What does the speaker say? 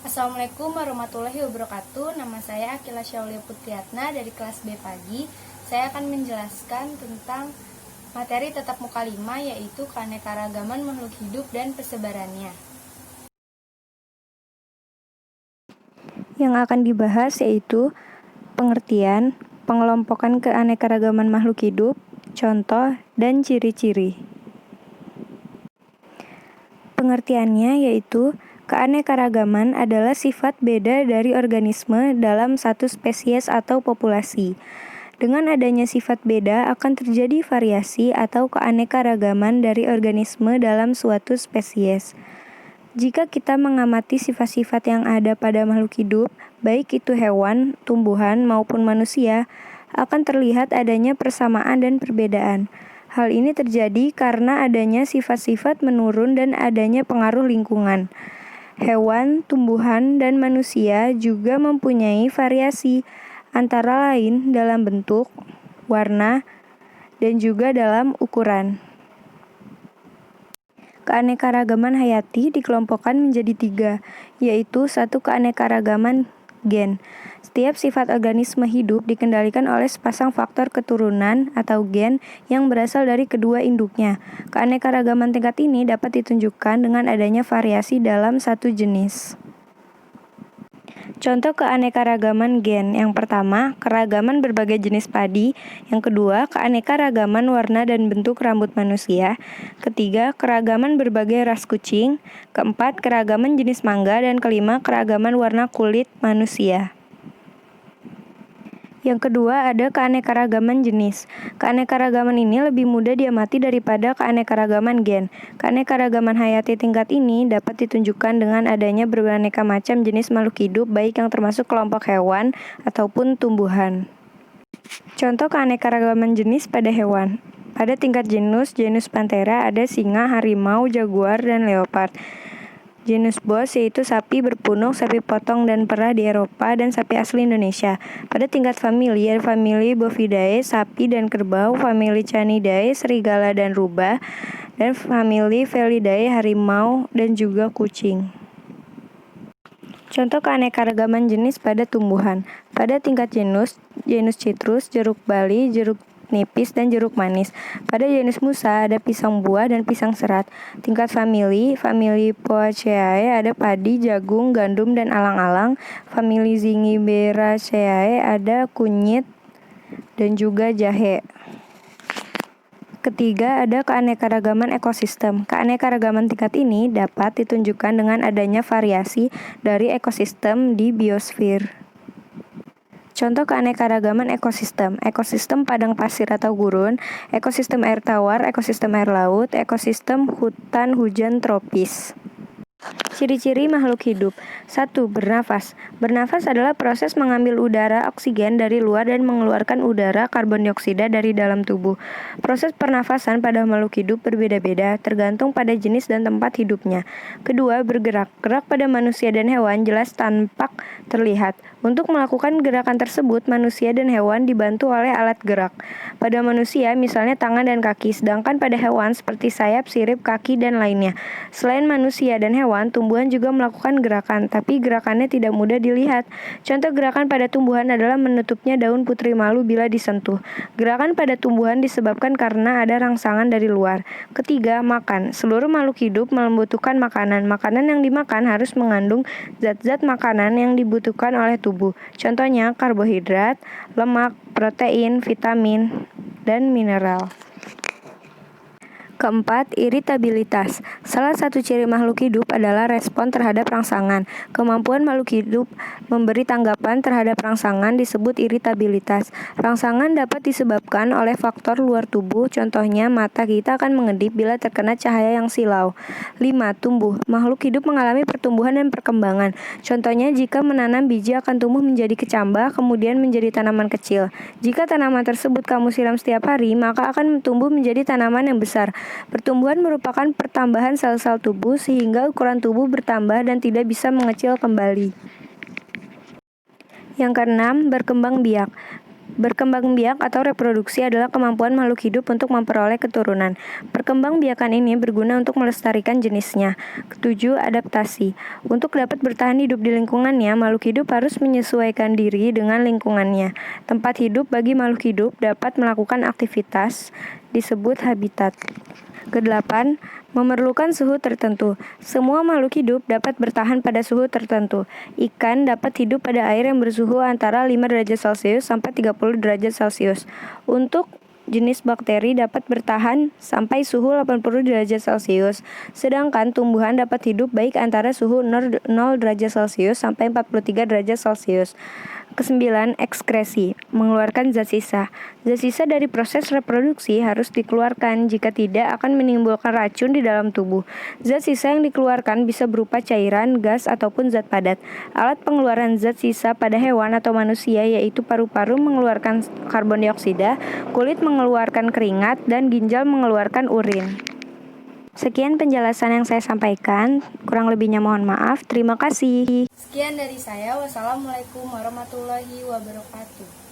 Assalamualaikum warahmatullahi wabarakatuh. Nama saya Akila Syaulia Putriatna dari kelas B pagi. Saya akan menjelaskan tentang materi tatap muka 5, yaitu keanekaragaman makhluk hidup dan persebarannya. Yang akan dibahas yaitu pengertian, pengelompokan keanekaragaman makhluk hidup, contoh, dan ciri-ciri. Pengertiannya yaitu keanekaragaman adalah sifat beda dari organisme dalam satu spesies atau populasi. Dengan adanya sifat beda akan terjadi variasi atau keanekaragaman dari organisme dalam suatu spesies. Jika kita mengamati sifat-sifat yang ada pada makhluk hidup, baik itu hewan, tumbuhan, maupun manusia, akan terlihat adanya persamaan dan perbedaan. Hal ini terjadi karena adanya sifat-sifat menurun dan adanya pengaruh lingkungan. Hewan, tumbuhan, dan manusia juga mempunyai variasi, antara lain dalam bentuk, warna, dan juga dalam ukuran. Keanekaragaman hayati dikelompokkan menjadi 3, yaitu 1 keanekaragaman gen. Setiap sifat organisme hidup dikendalikan oleh sepasang faktor keturunan atau gen yang berasal dari kedua induknya. Keanekaragaman tingkat ini dapat ditunjukkan dengan adanya variasi dalam satu jenis. Contoh keanekaragaman gen. Yang pertama, keragaman berbagai jenis padi. Yang kedua, keanekaragaman warna dan bentuk rambut manusia. Ketiga, keragaman berbagai ras kucing. Keempat, keragaman jenis mangga. Dan kelima, keragaman warna kulit manusia. Yang kedua, ada keanekaragaman jenis. Keanekaragaman ini lebih mudah diamati daripada keanekaragaman gen. Keanekaragaman hayati tingkat ini dapat ditunjukkan dengan adanya beraneka macam jenis makhluk hidup, baik yang termasuk kelompok hewan ataupun tumbuhan. Contoh keanekaragaman jenis pada hewan. Pada tingkat genus Panthera ada singa, harimau, jaguar, dan leopard. Genus Bos yaitu sapi berpunuk, sapi potong dan perah di Eropa, dan sapi asli Indonesia. Pada tingkat famili ada famili Bovidae, sapi dan kerbau, famili Canidae, serigala dan rubah, dan famili Felidae, harimau, dan juga kucing. Contoh keanekaragaman jenis pada tumbuhan. Pada tingkat genus Citrus, jeruk bali, jeruk nipis, dan jeruk manis. Pada genus Musa ada pisang buah dan pisang serat. Tingkat famili Poaceae ada padi, jagung, gandum, dan alang-alang. Famili Zingiberaceae ada kunyit dan juga jahe. Ketiga, ada keanekaragaman ekosistem. Keanekaragaman tingkat ini dapat ditunjukkan dengan adanya variasi dari ekosistem di biosfer. Contoh keanekaragaman ekosistem. Ekosistem padang pasir atau gurun, ekosistem air tawar, ekosistem air laut, ekosistem hutan hujan tropis. Ciri-ciri makhluk hidup. 1. Bernafas. Bernafas adalah proses mengambil udara oksigen dari luar dan mengeluarkan udara karbon dioksida dari dalam tubuh. Proses pernafasan pada makhluk hidup berbeda-beda, tergantung pada jenis dan tempat hidupnya. Kedua, bergerak. Gerak pada manusia dan hewan jelas tampak terlihat. Untuk melakukan gerakan tersebut, manusia dan hewan dibantu oleh alat gerak. Pada manusia, misalnya tangan dan kaki, sedangkan pada hewan seperti sayap, sirip, kaki, dan lainnya. Selain manusia dan hewan, tumbuhan juga melakukan gerakan, tapi gerakannya tidak mudah dilihat. Contoh gerakan pada tumbuhan adalah menutupnya daun putri malu bila disentuh. Gerakan pada tumbuhan disebabkan karena ada rangsangan dari luar. Ketiga, makan. Seluruh makhluk hidup membutuhkan makanan. Makanan yang dimakan harus mengandung zat-zat makanan yang dibutuhkan oleh tubuh. Contohnya karbohidrat, lemak, protein, vitamin, dan mineral. Keempat, iritabilitas. Salah satu ciri makhluk hidup adalah respon terhadap rangsangan. Kemampuan makhluk hidup memberi tanggapan terhadap rangsangan disebut iritabilitas. Rangsangan dapat disebabkan oleh faktor luar tubuh, contohnya mata kita akan mengedip bila terkena cahaya yang silau. 5. Tumbuh. Makhluk hidup mengalami pertumbuhan dan perkembangan. Contohnya jika menanam biji akan tumbuh menjadi kecambah, kemudian menjadi tanaman kecil. Jika tanaman tersebut kamu siram setiap hari, maka akan tumbuh menjadi tanaman yang besar. Pertumbuhan merupakan pertambahan sel-sel tubuh sehingga ukuran tubuh bertambah dan tidak bisa mengecil kembali. Yang keenam, berkembang biak. Berkembang biak atau reproduksi adalah kemampuan makhluk hidup untuk memperoleh keturunan. Perkembangbiakan ini berguna untuk melestarikan jenisnya. Ketujuh, adaptasi. Untuk dapat bertahan hidup di lingkungannya, makhluk hidup harus menyesuaikan diri dengan lingkungannya. Tempat hidup bagi makhluk hidup dapat melakukan aktivitas disebut habitat. Kedelapan, memerlukan suhu tertentu. Semua makhluk hidup dapat bertahan pada suhu tertentu. Ikan dapat hidup pada air yang bersuhu antara 5 derajat Celcius sampai 30 derajat Celcius. Untuk jenis bakteri dapat bertahan sampai suhu 80 derajat Celcius. Sedangkan tumbuhan dapat hidup baik antara suhu 0 derajat Celcius sampai 43 derajat Celcius. Kesembilan, ekskresi, mengeluarkan zat sisa. Zat sisa dari proses reproduksi harus dikeluarkan, jika tidak akan menimbulkan racun di dalam tubuh. Zat sisa yang dikeluarkan bisa berupa cairan, gas, ataupun zat padat. Alat pengeluaran zat sisa pada hewan atau manusia yaitu paru-paru mengeluarkan karbon dioksida, kulit mengeluarkan keringat, dan ginjal mengeluarkan urin. Sekian penjelasan yang saya sampaikan, kurang lebihnya mohon maaf. Terima kasih. Sekian dari saya. Wassalamualaikum warahmatullahi wabarakatuh.